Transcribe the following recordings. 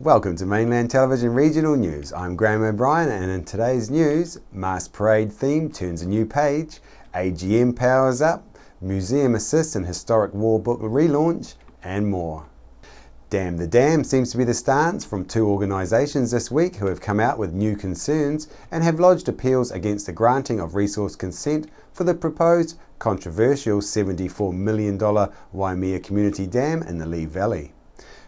Welcome to Mainland Television Regional News. I'm Graham O'Brien, and in today's news, Mask Parade theme turns a new page, AGM powers up, museum assists in historic war book relaunch, and more. Damn the Dam seems to be the stance from two organisations this week who have come out with new concerns and have lodged appeals against the granting of resource consent for the proposed controversial $74 million Waimea Community Dam in the Lee Valley.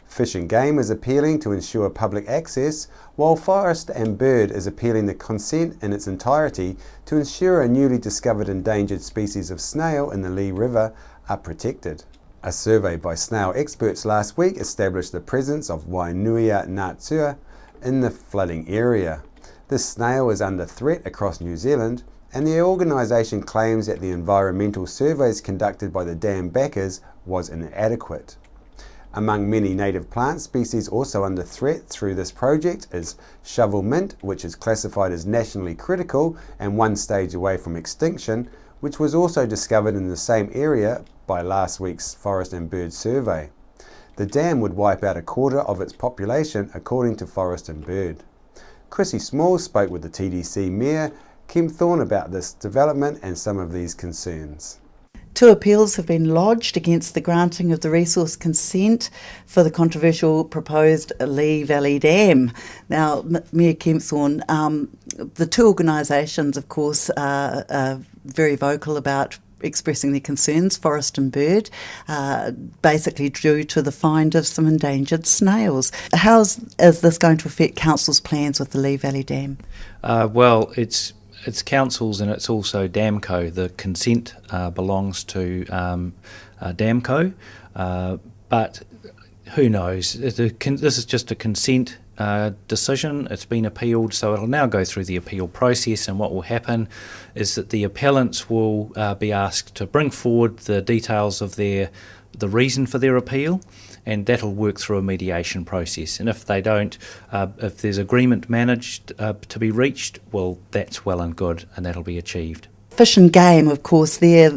Fish and Game is appealing to ensure public access, while Forest and Bird is appealing the consent in its entirety to ensure a newly discovered endangered species of snail in the Lee River are protected. A survey by snail experts last week established the presence of Wainuia Natsua in the flooding area. This snail is under threat across New Zealand, and the organisation claims that the environmental surveys conducted by the dam backers was inadequate. Among many native plant species also under threat through this project is shovel mint, which is classified as nationally critical and one stage away from extinction, which was also discovered in the same area by last week's Forest and Bird survey. The dam would wipe out a quarter of its population according to Forest and Bird. Chrissy Small spoke with the TDC Mayor Kim Thorne about this development and some of these concerns. Two appeals have been lodged against the granting of the resource consent for the controversial proposed Lee Valley Dam. Now, Mayor Kempthorne, the two organisations, of course, are very vocal about expressing their concerns, Forest and Bird, basically due to the find of some endangered snails. How is this going to affect Council's plans with the Lee Valley Dam? It's councils and it's also Damco. The consent belongs to Damco, but who knows? This is just a consent decision. It's been appealed, so it'll now go through the appeal process, and what will happen is that the appellants will be asked to bring forward the details of the reason for their appeal, and that'll work through a mediation process. And if they don't, if there's agreement managed to be reached, well, that's well and good, and that'll be achieved. Fish and Game, of course, their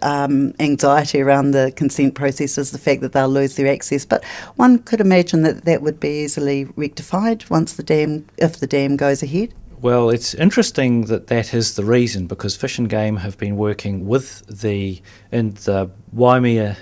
anxiety around the consent process is the fact that they'll lose their access, but one could imagine that would be easily rectified if the dam goes ahead. Well, it's interesting that is the reason, because Fish and Game have been working with the Waimea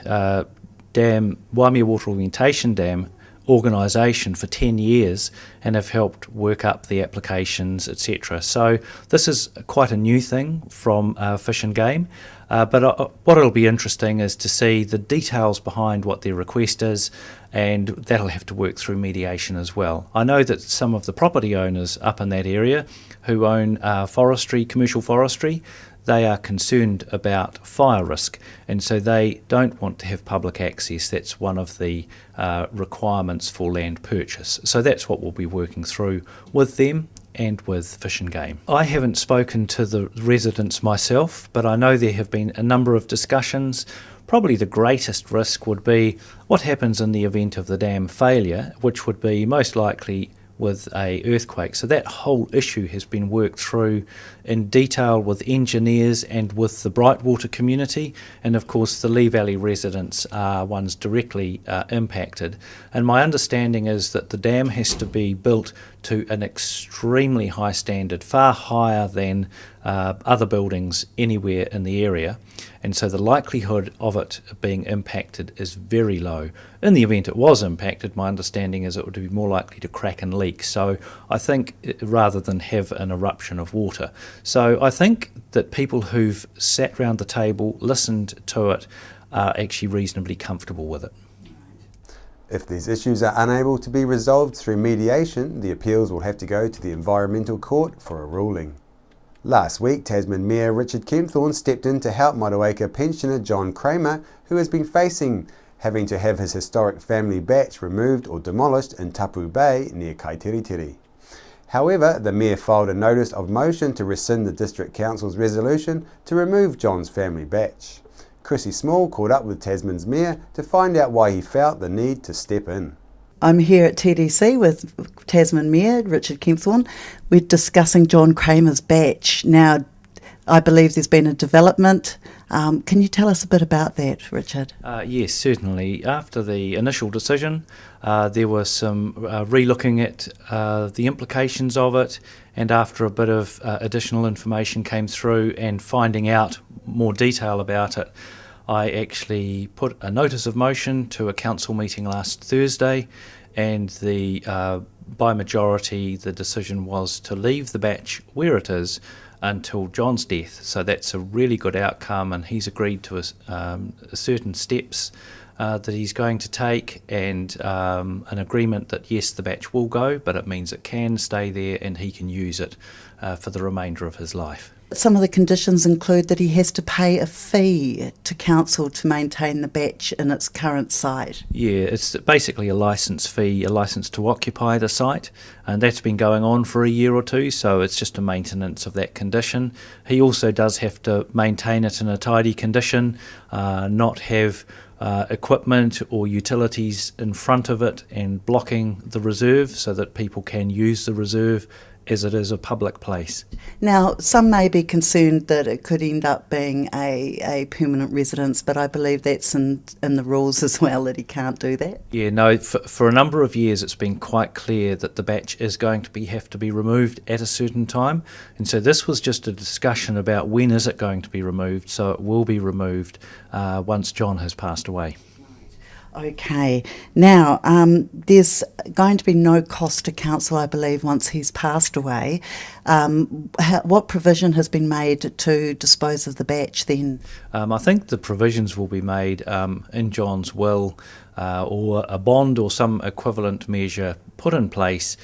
Water Augmentation Dam organisation for 10 years and have helped work up the applications, etc. So this is quite a new thing from Fish and Game, but what it'll be interesting is to see the details behind what their request is, and that'll have to work through mediation as well. I know that some of the property owners up in that area who own commercial forestry, they are concerned about fire risk, and so they don't want to have public access. That's one of the requirements for land purchase. So that's what we'll be working through with them and with Fish and Game. I haven't spoken to the residents myself, but I know there have been a number of discussions. Probably the greatest risk would be what happens in the event of the dam failure, which would be most likely with an earthquake. So that whole issue has been worked through in detail with engineers and with the Brightwater community, and of course the Lee Valley residents are ones directly impacted. And my understanding is that the dam has to be built to an extremely high standard, far higher than other buildings anywhere in the area, and so the likelihood of it being impacted is very low. In the event it was impacted, my understanding is it would be more likely to crack and leak, so I think rather than have an eruption of water. So I think that people who've sat round the table, listened to it, are actually reasonably comfortable with it. If these issues are unable to be resolved through mediation, the appeals will have to go to the Environmental Court for a ruling. Last week, Tasman Mayor Richard Kempthorne stepped in to help Motueka pensioner John Kramer, who has been facing having to have his historic family batch removed or demolished in Tapu Bay near Kaitiritiri. However, the Mayor filed a notice of motion to rescind the District Council's resolution to remove John's family batch. Chrissy Small caught up with Tasman's Mayor to find out why he felt the need to step in. I'm here at TDC with Tasman Mayor Richard Kempthorne. We're discussing John Kramer's batch. Now, I believe there's been a development. Can you tell us a bit about that, Richard? Yes, certainly. After the initial decision, there was some re-looking at the implications of it, and after a bit of additional information came through and finding out more detail about it, I actually put a notice of motion to a council meeting last Thursday, and by majority the decision was to leave the batch where it is until John's death. So that's a really good outcome, and he's agreed to certain steps that he's going to take, and an agreement that yes, the batch will go, but it means it can stay there and he can use it for the remainder of his life. Some of the conditions include that he has to pay a fee to council to maintain the batch in its current site. Yeah, it's basically a licence fee, a licence to occupy the site, and that's been going on for a year or two, so it's just a maintenance of that condition. He also does have to maintain it in a tidy condition, not have equipment or utilities in front of it and blocking the reserve so that people can use the reserve as it is a public place. Now, some may be concerned that it could end up being a permanent residence, but I believe that's in the rules as well, that he can't do that. Yeah, no, for a number of years it's been quite clear that the batch is going to have to be removed at a certain time, and so this was just a discussion about when is it going to be removed, so it will be removed once John has passed away. Okay. Now, there's going to be no cost to council, I believe, once he's passed away. What provision has been made to dispose of the batch then? I think the provisions will be made in John's will, or a bond or some equivalent measure put in place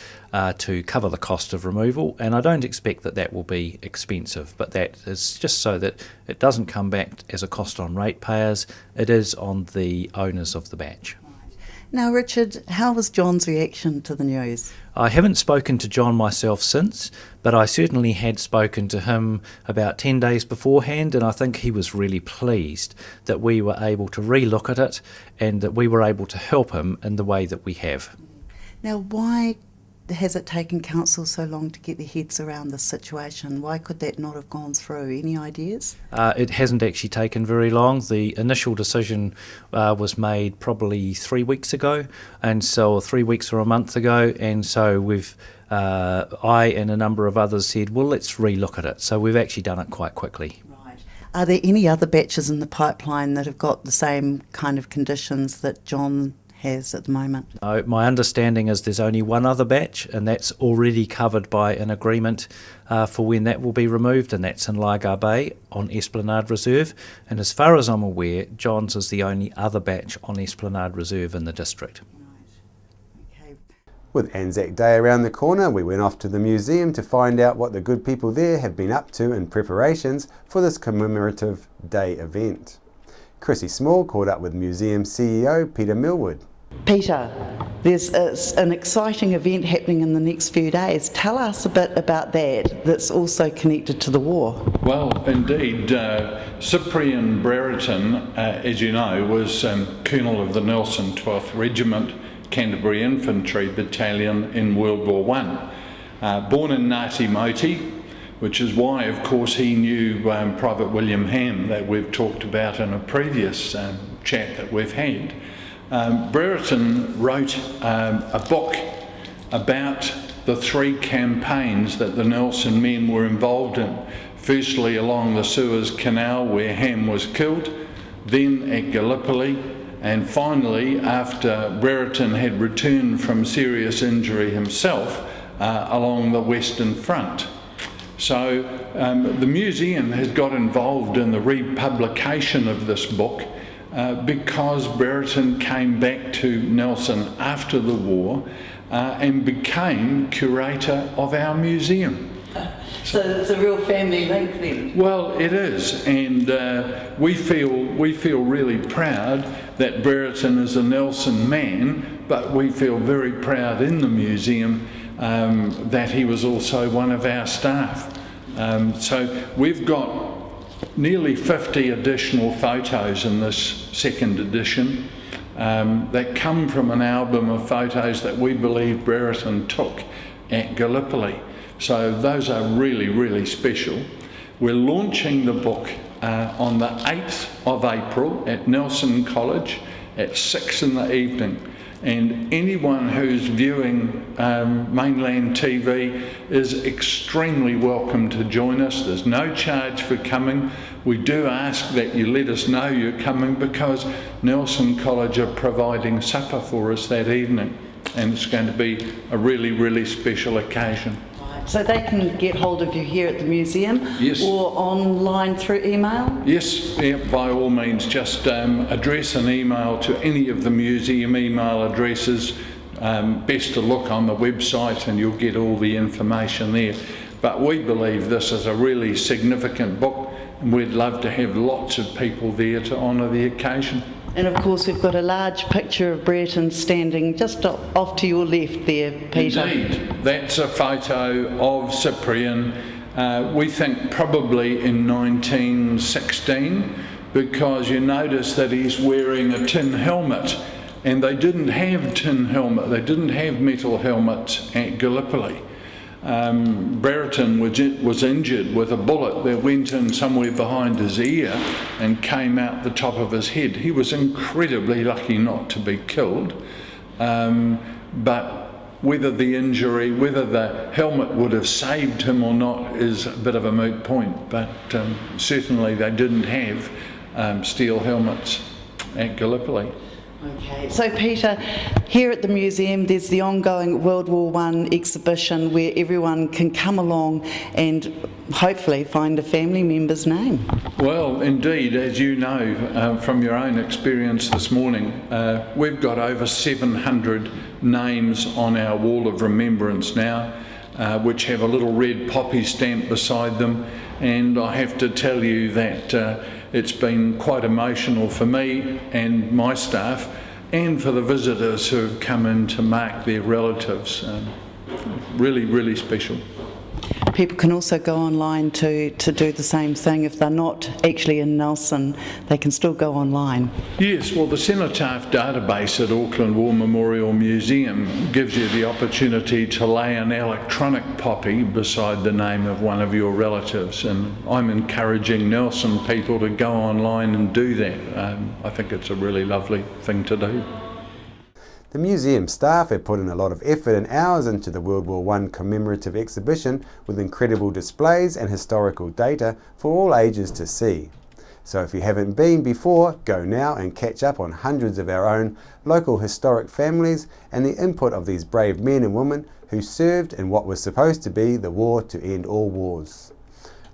to cover the cost of removal, and I don't expect that will be expensive, but that is just so that it doesn't come back as a cost on ratepayers, it is on the owners of the batch. Now, Richard, how was John's reaction to the news? I haven't spoken to John myself since, but I certainly had spoken to him about 10 days beforehand, and I think he was really pleased that we were able to re-look at it and that we were able to help him in the way that we have. Now, why has it taken council so long to get their heads around this situation? Why could that not have gone through? Any ideas? It hasn't actually taken very long. The initial decision was made probably 3 weeks ago, and so 3 weeks or a month ago, and so I and a number of others said, well, let's re-look at it. So we've actually done it quite quickly. Right. Are there any other batches in the pipeline that have got the same kind of conditions that John has at the moment? My understanding is there's only one other batch, and that's already covered by an agreement for when that will be removed, and that's in Lygar Bay on Esplanade Reserve. And as far as I'm aware, John's is the only other batch on Esplanade Reserve in the district. Right. Okay. With Anzac Day around the corner, we went off to the museum to find out what the good people there have been up to in preparations for this commemorative day event. Chrissy Small caught up with museum CEO Peter Millwood. Peter, there's an exciting event happening in the next few days. Tell us a bit about that, that's also connected to the war. Well, indeed, Cyprian Brereton, as you know, was Colonel of the Nelson 12th Regiment, Canterbury Infantry Battalion in World War I. Born in Ngāti Moti, which is why, of course, he knew Private William Ham that we've talked about in a previous chat that we've had. Brereton wrote a book about the three campaigns that the Nelson men were involved in. Firstly, along the Suez Canal where Ham was killed, then at Gallipoli, and finally, after Brereton had returned from serious injury himself, along the Western Front. So the museum has got involved in the republication of this book because Brereton came back to Nelson after the war and became curator of our museum. So it's a real family link then? Well, it is, and we feel really proud that Brereton is a Nelson man, but we feel very proud in the museum that he was also one of our staff. So we've got nearly 50 additional photos in this second edition that come from an album of photos that we believe Brereton took at Gallipoli. So those are really, really special. We're launching the book on the 8th of April at Nelson College at 6 in the evening. And anyone who's viewing mainland TV is extremely welcome to join us. There's no charge for coming. We do ask that you let us know you're coming, because Nelson College are providing supper for us that evening, and it's going to be a really, really special occasion. So they can get hold of you here at the museum? Yes. Or online through email? Yes, yeah, by all means, just address an email to any of the museum email addresses. Best to look on the website and you'll get all the information there. But we believe this is a really significant book, and we'd love to have lots of people there to honour the occasion. And of course we've got a large picture of Brereton standing just off to your left there, Peter. Indeed, that's a photo of Cyprian, we think probably in 1916, because you notice that he's wearing a tin helmet, and they didn't have tin helmet, they didn't have metal helmets at Gallipoli. Brereton was injured with a bullet that went in somewhere behind his ear and came out the top of his head. He was incredibly lucky not to be killed, but whether the injury, whether the helmet would have saved him or not is a bit of a moot point, but certainly they didn't have steel helmets at Gallipoli. Okay, so Peter, here at the museum there's the ongoing World War I exhibition where everyone can come along and hopefully find a family member's name. Well, indeed, as you know from your own experience this morning, we've got over 700 names on our wall of remembrance now, which have a little red poppy stamp beside them, and I have to tell you that it's been quite emotional for me and my staff, and for the visitors who have come in to mark their relatives. Really, really special. People can also go online to do the same thing. If they're not actually in Nelson, they can still go online. Yes, well, the Cenotaph database at Auckland War Memorial Museum gives you the opportunity to lay an electronic poppy beside the name of one of your relatives, and I'm encouraging Nelson people to go online and do that. I think it's a really lovely thing to do. The museum staff have put in a lot of effort and hours into the World War I commemorative exhibition, with incredible displays and historical data for all ages to see. So if you haven't been before, go now and catch up on hundreds of our own local historic families and the input of these brave men and women who served in what was supposed to be the war to end all wars.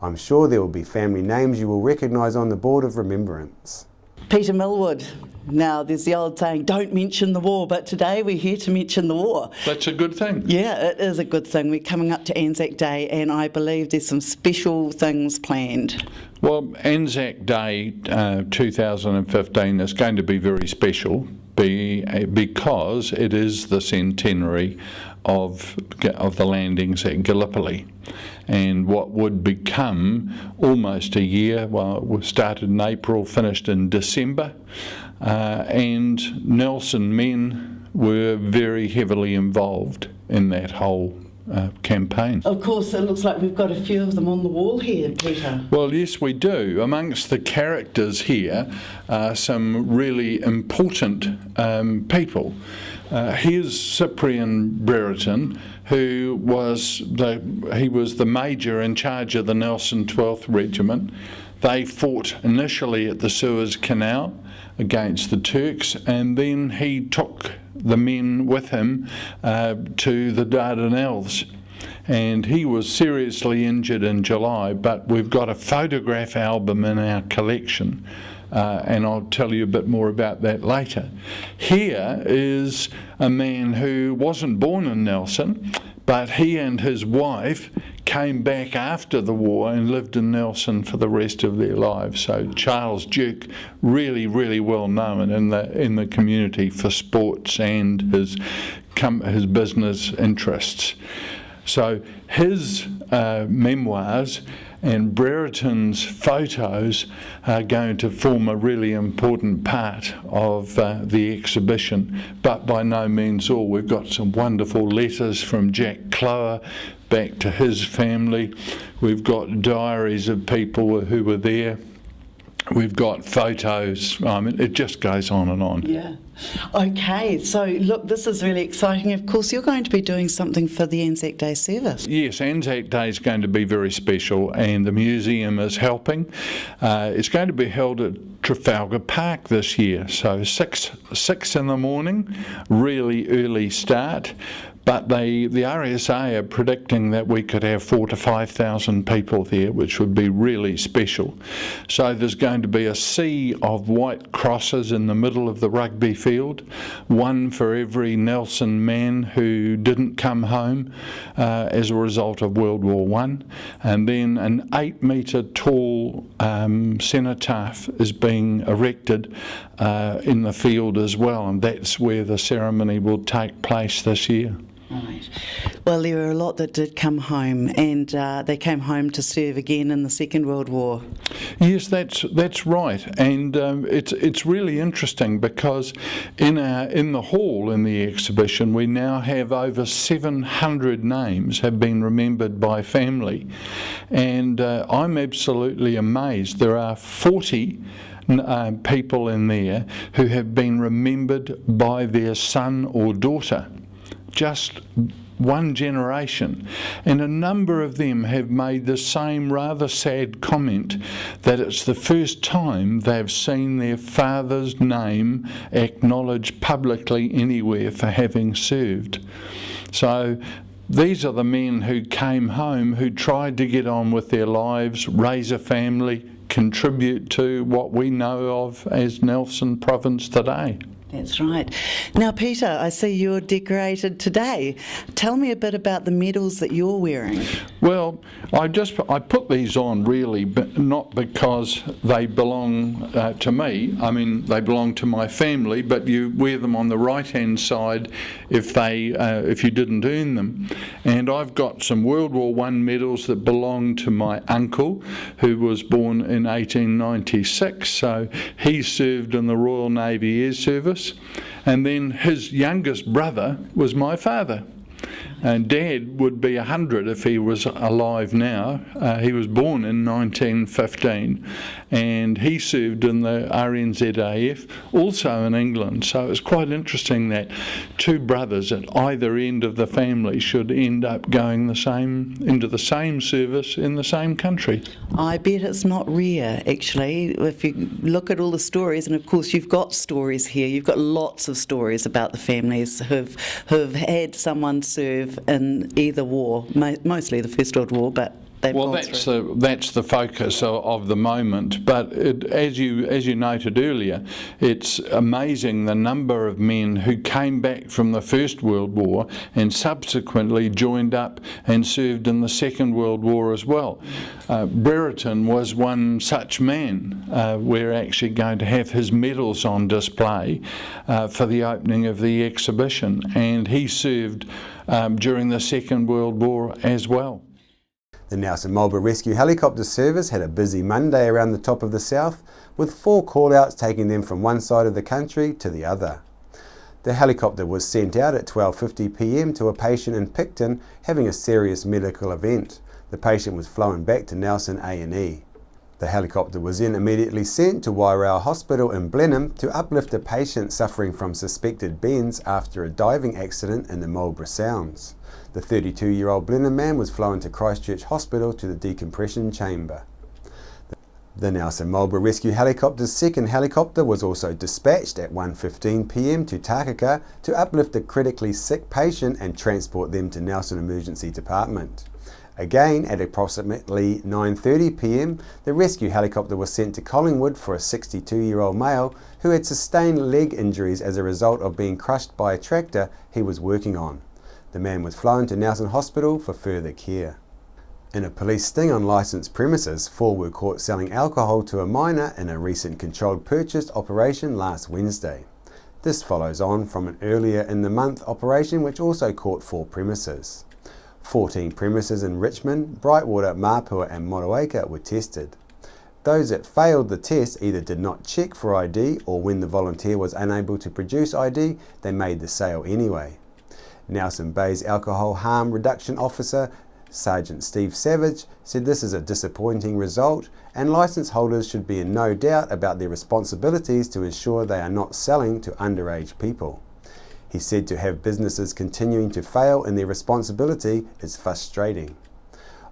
I'm sure there will be family names you will recognise on the board of remembrance. Peter Millwood. Now, there's the old saying, don't mention the war, but today we're here to mention the war. That's a good thing. Yeah, it is a good thing. We're coming up to Anzac Day, and I believe there's some special things planned. Well, Anzac Day 2015 is going to be very special because it is the centenary of the landings at Gallipoli. And what would become almost a year, well, we started in April, finished in December, and Nelson men were very heavily involved in that whole campaign. Of course, it looks like we've got a few of them on the wall here, Peter. Well, yes, we do. Amongst the characters here are some really important people. Here's Cyprian Brereton, who was the major in charge of the Nelson 12th Regiment. They fought initially at the Suez Canal against the Turks, and then he took the men with him to the Dardanelles. And he was seriously injured in July, but we've got a photograph album in our collection. And I'll tell you a bit more about that later. Here is a man who wasn't born in Nelson, but he and his wife came back after the war and lived in Nelson for the rest of their lives. So Charles Duke, really, really well known in the community for sports and his business interests. So his memoirs and Brereton's photos are going to form a really important part of the exhibition, but by no means all. We've got some wonderful letters from Jack Clower back to his family. We've got diaries of people who were there. We've got photos. I mean, it just goes on and on. Yeah. Okay, so look, this is really exciting. Of course, you're going to be doing something for the Anzac Day service. Yes, Anzac Day is going to be very special, and the museum is helping. It's going to be held at Trafalgar Park this year, so 6 in the morning, really early start. But the RSA are predicting that we could have 4,000 to 5,000 people there, which would be really special. So there's going to be a sea of white crosses in the middle of the rugby field, one for every Nelson man who didn't come home as a result of World War I. And then an 8-metre tall cenotaph is being erected in the field as well, and that's where the ceremony will take place this year. Right. Well, there were a lot that did come home, and they came home to serve again in the Second World War. Yes, that's right, and it's really interesting because in the hall in the exhibition we now have over 700 names have been remembered by family, and I'm absolutely amazed. There are 40 people in there who have been remembered by their son or daughter. Just one generation, and a number of them have made the same rather sad comment that it's the first time they've seen their father's name acknowledged publicly anywhere for having served. So these are the men who came home, who tried to get on with their lives, raise a family, contribute to what we know of as Nelson Province today. That's right. Now, Peter, I see you're decorated today. Tell me a bit about the medals that you're wearing. Well, I put these on really, but not because they belong to me. I mean, they belong to my family, but you wear them on the right-hand side if you didn't earn them. And I've got some World War I medals that belong to my uncle, who was born in 1896. So he served in the Royal Navy Air Service. And then his youngest brother was my father. And Dad would be 100 if he was alive now. He was born in 1915, and he served in the RNZAF, also in England. So it's quite interesting that two brothers at either end of the family should end up going into the same service in the same country. I bet it's not rare, actually, if you look at all the stories, and of course you've got stories here. You've got lots of stories about the families who've had someone serve in either war, mostly the First World War, but well, that's the focus of the moment. But as you noted earlier, it's amazing the number of men who came back from the First World War and subsequently joined up and served in the Second World War as well. Brereton was one such man. We're actually going to have his medals on display for the opening of the exhibition, and he served during the Second World War as well. The Nelson Marlborough Rescue Helicopter Service had a busy Monday around the top of the south, with 4 call-outs taking them from one side of the country to the other. The helicopter was sent out at 12:50 p.m. to a patient in Picton having a serious medical event. The patient was flown back to Nelson A&E. The helicopter was then immediately sent to Wairau Hospital in Blenheim to uplift a patient suffering from suspected bends after a diving accident in the Marlborough Sounds. The 32-year-old Blenheim man was flown to Christchurch Hospital to the decompression chamber. The Nelson Marlborough Rescue Helicopter's second helicopter was also dispatched at 1:15 p.m. to Takaka to uplift a critically sick patient and transport them to Nelson Emergency Department. Again, at approximately 9:30 p.m, the rescue helicopter was sent to Collingwood for a 62-year-old male who had sustained leg injuries as a result of being crushed by a tractor he was working on. The man was flown to Nelson Hospital for further care. In a police sting on licensed premises, 4 were caught selling alcohol to a minor in a recent controlled purchase operation last Wednesday. This follows on from an earlier in the month operation which also caught 4 premises. 14 premises in Richmond, Brightwater, Mapua and Motueka were tested. Those that failed the test either did not check for ID, or when the volunteer was unable to produce ID, they made the sale anyway. Nelson Bay's Alcohol Harm Reduction Officer, Sergeant Steve Savage, said this is a disappointing result and licence holders should be in no doubt about their responsibilities to ensure they are not selling to underage people. He said to have businesses continuing to fail in their responsibility is frustrating.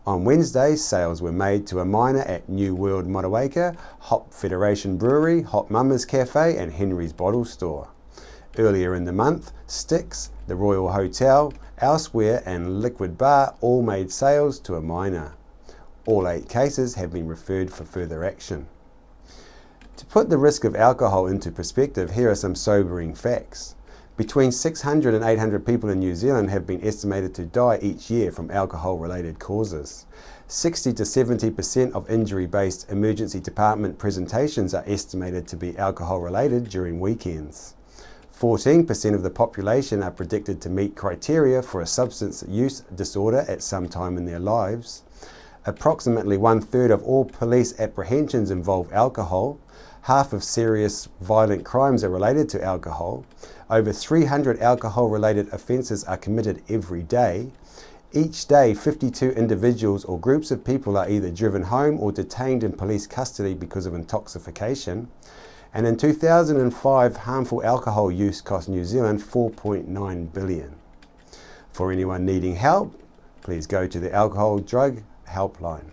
On Wednesday, sales were made to a minor at New World Motueka, Hop Federation Brewery, Hop Mama's Cafe and Henry's Bottle Store. Earlier in the month, Styx, the Royal Hotel, Elsewhere and Liquid Bar all made sales to a minor. All 8 cases have been referred for further action. To put the risk of alcohol into perspective, here are some sobering facts. Between 600 and 800 people in New Zealand have been estimated to die each year from alcohol-related causes. 60 to 70% of injury-based emergency department presentations are estimated to be alcohol-related during weekends. 14% of the population are predicted to meet criteria for a substance use disorder at some time in their lives. Approximately 1/3 of all police apprehensions involve alcohol. Half of serious violent crimes are related to alcohol. Over 300 alcohol-related offences are committed every day. Each day, 52 individuals or groups of people are either driven home or detained in police custody because of intoxication. And in 2005, harmful alcohol use cost New Zealand $4.9 billion. For anyone needing help, please go to the Alcohol Drug Helpline.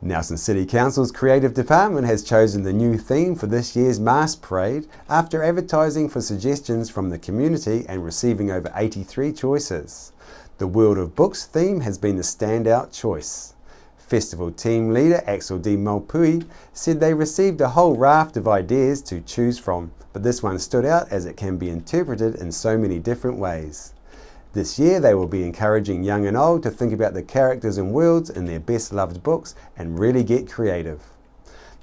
Nelson City Council's Creative Department has chosen the new theme for this year's Mask Parade after advertising for suggestions from the community and receiving over 83 choices. The World of Books theme has been the standout choice. Festival team leader Axel D. Maupui said they received a whole raft of ideas to choose from, but this one stood out as it can be interpreted in so many different ways. This year they will be encouraging young and old to think about the characters and worlds in their best loved books and really get creative.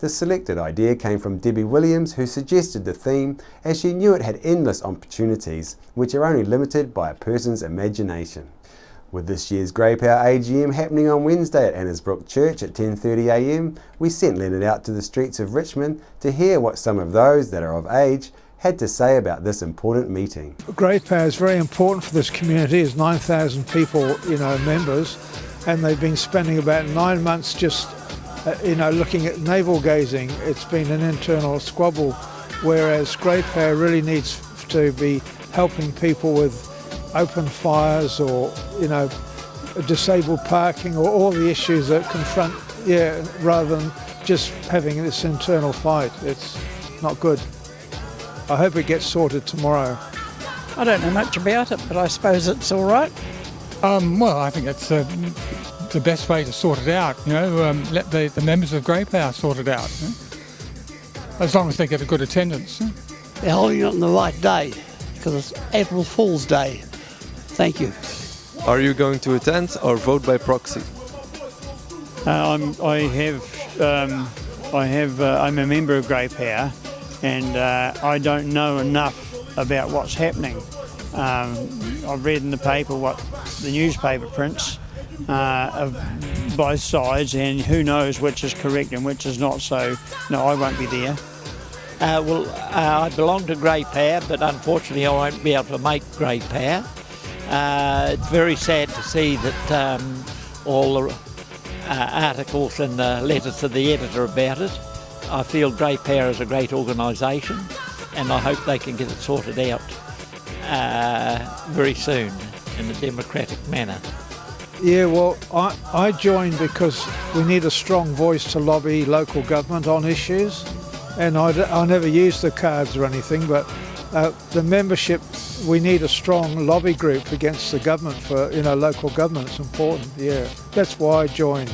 The selected idea came from Debbie Williams, who suggested the theme as she knew it had endless opportunities, which are only limited by a person's imagination. With this year's Grey Power AGM happening on Wednesday at Annesbrook Church at 10:30 a.m, we sent Leonard out to the streets of Richmond to hear what some of those that are of age had to say about this important meeting. Grey Power is very important for this community. There's 9,000 people, members, and they've been spending about 9 months just, looking at navel gazing. It's been an internal squabble, whereas Grey Power really needs to be helping people with open fires or, disabled parking or all the issues that confront, rather than just having this internal fight. It's not good. I hope it gets sorted tomorrow. I don't know much about it, but I suppose it's all right. Well, I think it's the best way to sort it out, let the members of Grey Power sort it out, as long as they get a good attendance. They're holding it on the right day, because it's April Fool's Day. Thank you. Are you going to attend or vote by proxy? I'm a member of Grey Power, and I don't know enough about what's happening. I've read in the paper what the newspaper prints of both sides, and who knows which is correct and which is not, so no, I won't be there. I belong to Grey Power, but unfortunately I won't be able to make Grey Power. It's very sad to see that all the articles and letters to the editor about it. I feel Grey Power is a great organisation, and I hope they can get it sorted out very soon in a democratic manner. Yeah, well, I joined because we need a strong voice to lobby local government on issues, and I never use the cards or anything, but the membership, we need a strong lobby group against the government for, local government. It's important, That's why I joined.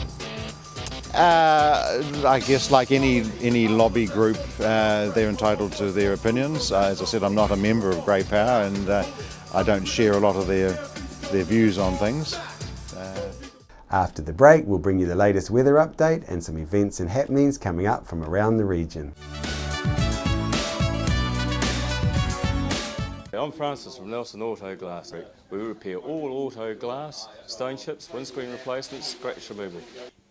I guess like any lobby group, they're entitled to their opinions. As I said, I'm not a member of Grey Power, and I don't share a lot of their views on things. After the break, we'll bring you the latest weather update and some events and happenings coming up from around the region. I'm Francis from Nelson Auto Glass. We repair all auto glass, stone chips, windscreen replacements, scratch removal.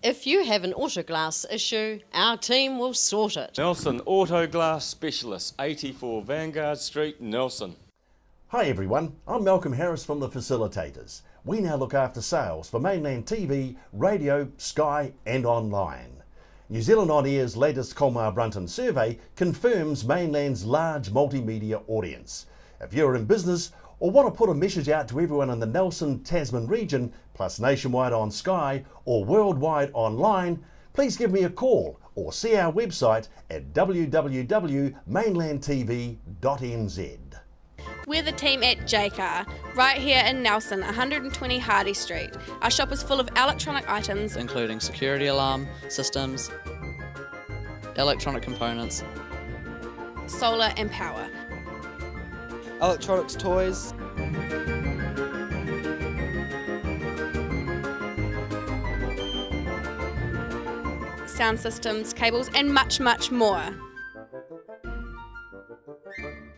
If you have an auto glass issue, our team will sort it. Nelson Auto Glass Specialist, 84 Vanguard Street, Nelson. Hi everyone, I'm Malcolm Harris from The Facilitators. We now look after sales for mainland TV, radio, Sky and online. New Zealand On Air's latest Colmar Brunton survey confirms mainland's large multimedia audience. If you're in business or want to put a message out to everyone in the Nelson Tasman region, plus nationwide on Sky or worldwide online, please give me a call or see our website at www.mainlandtv.nz. We're the team at Jaycar, right here in Nelson, 120 Hardy Street. Our shop is full of electronic items, including security alarm systems, electronic components, solar and power, electronics toys, sound systems, cables and much, much more.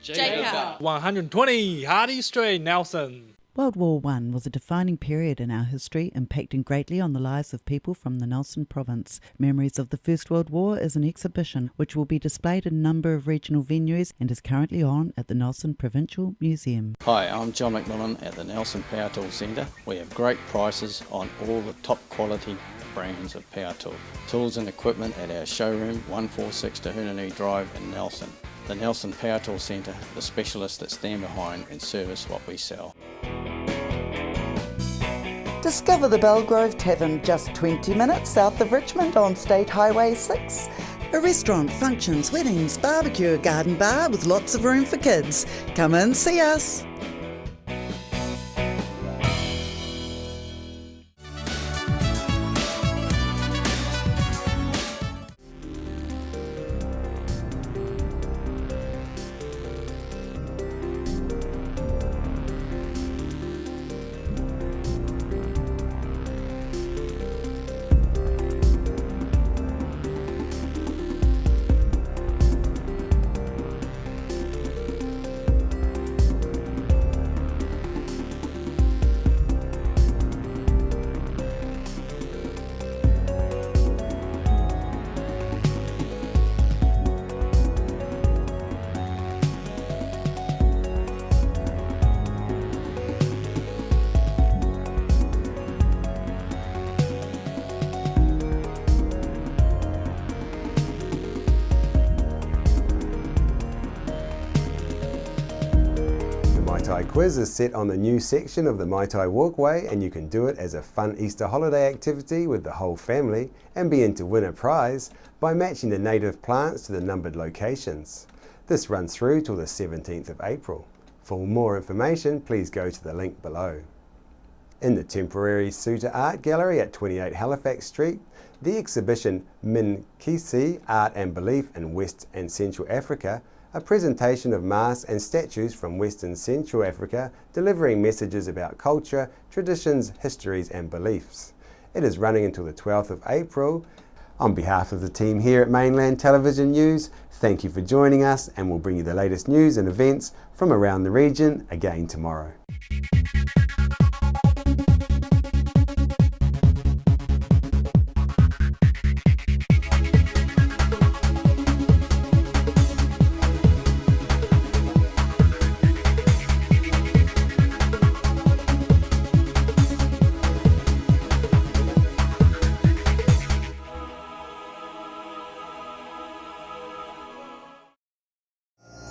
Jaycar. 120 Hardy Street, Nelson. World War I was a defining period in our history, impacting greatly on the lives of people from the Nelson province. Memories of the First World War is an exhibition which will be displayed in a number of regional venues and is currently on at the Nelson Provincial Museum. Hi, I'm John McMillan at the Nelson Power Tool Centre. We have great prices on all the top quality brands of power tool. Tools and equipment at our showroom, 146 Tahunanui Drive in Nelson. The Nelson Power Tool Centre, the specialists that stand behind and service what we sell. Discover the Belgrove Tavern, just 20 minutes south of Richmond on State Highway 6. A restaurant, functions, weddings, barbecue, garden bar with lots of room for kids. Come and see us. Mai Tai quiz is set on the new section of the Mai Tai Walkway, and you can do it as a fun Easter holiday activity with the whole family and be in to win a prize by matching the native plants to the numbered locations. This runs through till the 17th of April. For more information, please go to the link below. In the temporary Suta Art Gallery at 28 Halifax Street, the exhibition Min Kisi Art and Belief in West and Central Africa, a presentation of masks and statues from West and Central Africa delivering messages about culture, traditions, histories and beliefs. It is running until the 12th of April. On behalf of the team here at Mainland Television News, thank you for joining us, and we'll bring you the latest news and events from around the region again tomorrow.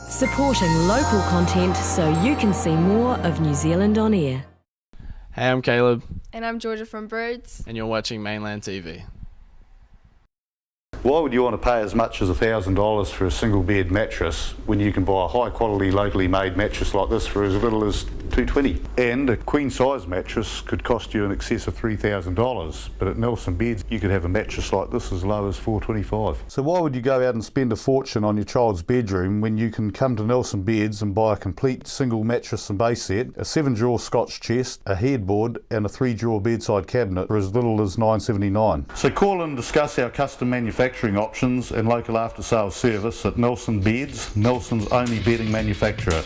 Supporting local content so you can see more of New Zealand on air. Hey, I'm Caleb. And I'm Georgia from Broods. And you're watching Mainland TV. Why would you want to pay as much as $1,000 for a single bed mattress when you can buy a high quality locally made mattress like this for as little as $220? And a queen size mattress could cost you in excess of $3,000, but at Nelson Beds you could have a mattress like this as low as $425. So why would you go out and spend a fortune on your child's bedroom when you can come to Nelson Beds and buy a complete single mattress and base set, a 7-drawer Scotch chest, a headboard and a 3-drawer bedside cabinet for as little as $979. So call and discuss our custom manufacturing options and local after sales service at Nelson Beds, Nelson's only bedding manufacturer.